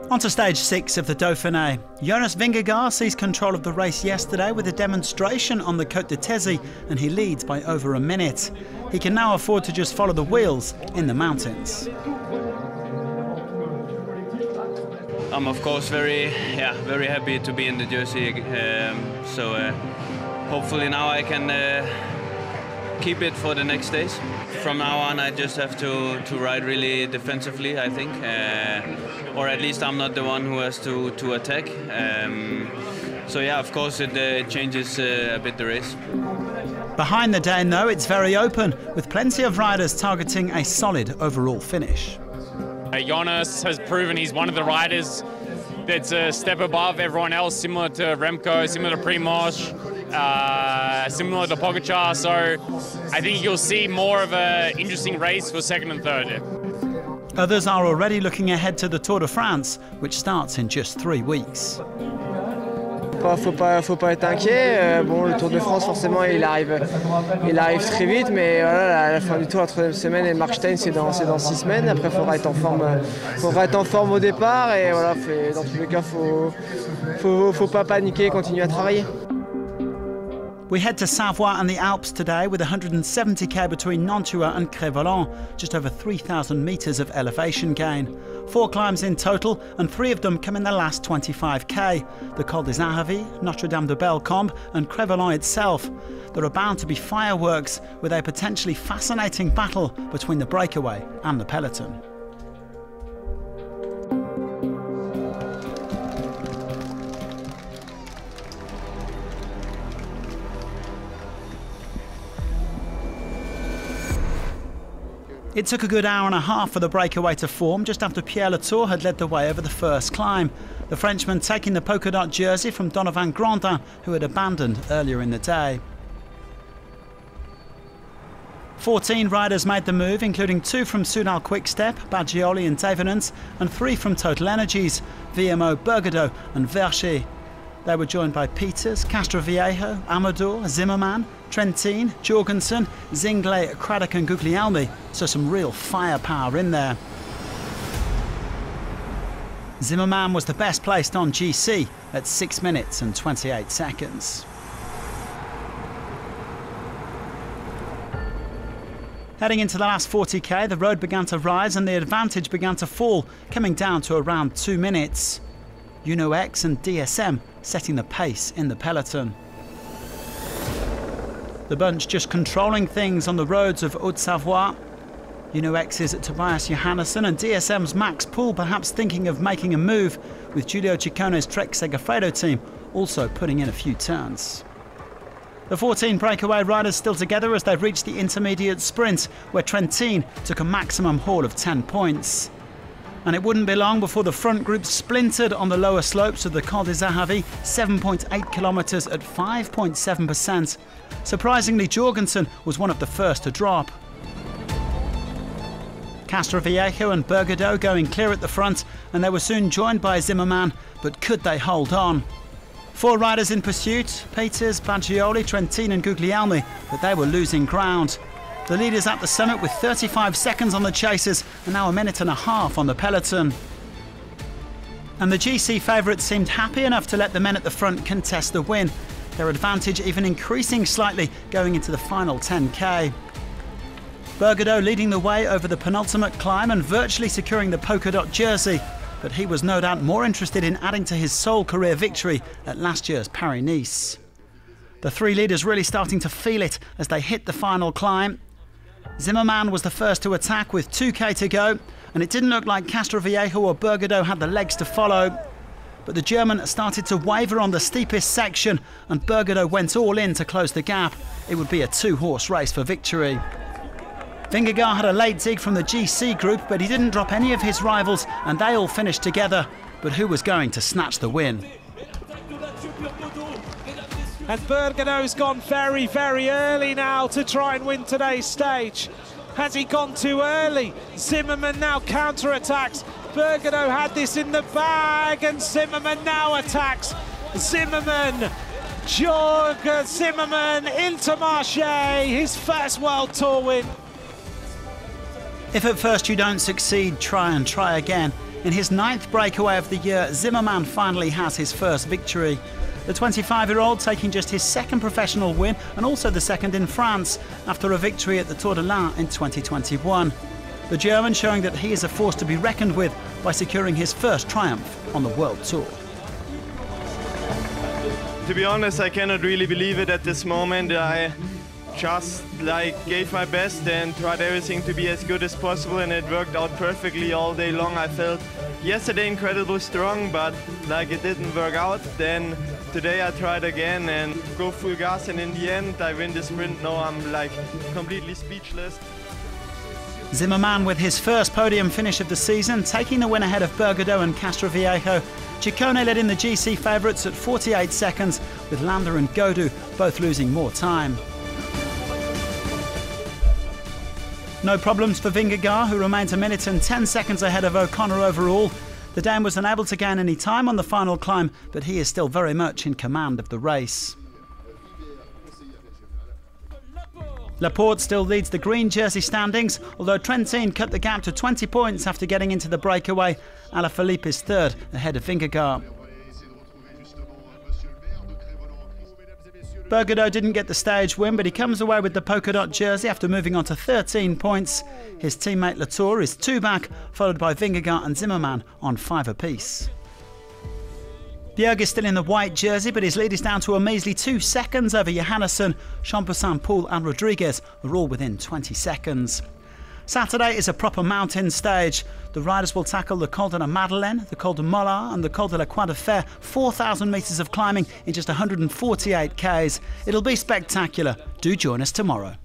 On to stage 6 of the Dauphiné. Jonas Vingegaard seized control of the race yesterday with a demonstration on the Côte de Thézy, and he leads by over a minute. He can now afford to just follow the wheels in the mountains. I'm of course very happy to be in the jersey. Hopefully now I can keep it for the next days. From now on, I just have to ride really defensively, I think, or at least I'm not the one who has to attack. So yeah, of course it changes a bit the race. Behind the Dane, though, it's very open, with plenty of riders targeting a solid overall finish. Jonas has proven he's one of the riders that's a step above everyone else, similar to Remco, similar to Primož, similar to Pogačar. So I think you'll see more of an interesting race for second and third. Others are already looking ahead to the Tour de France, which starts in just 3 weeks. Faut pas être inquiet. Bon, le Tour de France, forcément, il arrive très vite, mais voilà, la fin du Tour, la 3e semaine, et Markstein, c'est dans 6 semaines. Après, il faudra être en forme au départ, et voilà, dans tous les cas, faut pas paniquer, continuer à travailler. We head to Savoie and the Alps today with 170k between Nantua and CREST-VOLAND, just over 3,000 metres of elevation gain. 4 climbs in total, and 3 of them come in the last 25k. The Col des Aravis, Notre-Dame-de-Bellecombe and CREST-VOLAND itself. There are bound to be fireworks, with a potentially fascinating battle between the breakaway and the peloton. It took a good hour and a half for the breakaway to form, just after Pierre Latour had led the way over the first climb. The Frenchman taking the polka dot jersey from Donovan Grandin, who had abandoned earlier in the day. 14 riders made the move, including 2 from SOUDAL Quick-Step, Baggioli and Davenant, and 3 from Total Energies, VMO, BURGAUDEAU and Verschi. They were joined by Peters, CASTROVIEJO, Amador, Zimmermann, Trentin, Jorgensen, Zingle, Craddock and Guglielmi, so some real firepower in there. Zimmermann was the best placed on GC at 6 minutes and 28 seconds. Heading into the last 40k, the road began to rise and the advantage began to fall, coming down to around 2 minutes. UNO-X and DSM setting the pace in the peloton. The bunch just controlling things on the roads of Haute-Savoie. UNO-X's Tobias Johannesson and DSM's Max Poole perhaps thinking of making a move, with Giulio Ciccone's Trek Segafredo team also putting in a few turns. The 14 breakaway riders still together as they reached the intermediate sprint, where Trentin took a maximum haul of 10 points. And it wouldn't be long before the front group splintered on the lower slopes of the Col des Aravis, 7.8 kilometres at 5.7%. Surprisingly, Jorgensen was one of the first to drop. CASTROVIEJO and BURGAUDEAU going clear at the front, and they were soon joined by Zimmermann, but could they hold on? 4 riders in pursuit, Peters, Baggioli, Trentin and Guglielmi, but they were losing ground. The leaders at the summit with 35 seconds on the chasers and now a minute and a half on the peloton. And the GC favourites seemed happy enough to let the men at the front contest the win, their advantage even increasing slightly going into the final 10k. BURGAUDEAU leading the way over the penultimate climb and virtually securing the polka dot jersey, but he was no doubt more interested in adding to his sole career victory at last year's Paris-Nice. The 3 leaders really starting to feel it as they hit the final climb. Zimmermann was the first to attack with 2k to go, and it didn't look like CASTROVIEJO or BURGAUDEAU had the legs to follow. But the German started to waver on the steepest section, and BURGAUDEAU went all in to close the gap. It would be a 2-horse race for victory. Vingegaard had a late dig from the GC group, but he didn't drop any of his rivals, and they all finished together. But who was going to snatch the win? And BURGAUDEAU's gone very, very early now to try and win today's stage. Has he gone too early? Zimmermann now counter-attacks. BURGAUDEAU had this in the bag, and Zimmermann now attacks. Zimmermann, Georg Zimmermann, Intermarché, his first World Tour win. If at first you don't succeed, try and try again. In his 9th breakaway of the year, Zimmermann finally has his first victory. The 25-year-old taking just his 2nd professional win and also the 2nd in France after a victory at the Tour de l'Ain in 2021. The German showing that he is a force to be reckoned with by securing his first triumph on the World Tour. To be honest, I cannot really believe it at this moment. I just gave my best and tried everything to be as good as possible, and it worked out perfectly all day long. I felt yesterday incredibly strong, but it didn't work out. Then today I tried again and go full gas, and in the end I win the sprint. Now I'm completely speechless. Zimmermann with his first podium finish of the season, taking the win ahead of BURGAUDEAU and CASTROVIEJO. Ciccone led in the GC favourites at 48 seconds, with Landa and Gaudu both losing more time. No problems for Vingegaard, who remains 1 minute and 10 seconds ahead of O'Connor overall. The Dane was unable to gain any time on the final climb, but he is still very much in command of the race. Laporte still leads the green jersey standings, although Trentin cut the gap to 20 points after getting into the breakaway. Alaphilippe is 3rd, ahead of Vingegaard. BURGAUDEAU didn't get the stage win, but he comes away with the polka dot jersey after moving on to 13 points. His teammate Latour is 2 back, followed by Vingegaard and Zimmermann on 5 apiece. Bjerg is still in the white jersey, but his lead is down to a measly 2 seconds over Johannesson. Champoussin, Poul and Rodriguez are all within 20 seconds. Saturday is a proper mountain stage. The riders will tackle the Col de la Madeleine, the Col de Mollard and the Col de la Croix de Fer, 4,000 metres of climbing in just 148 k's. It'll be spectacular. Do join us tomorrow.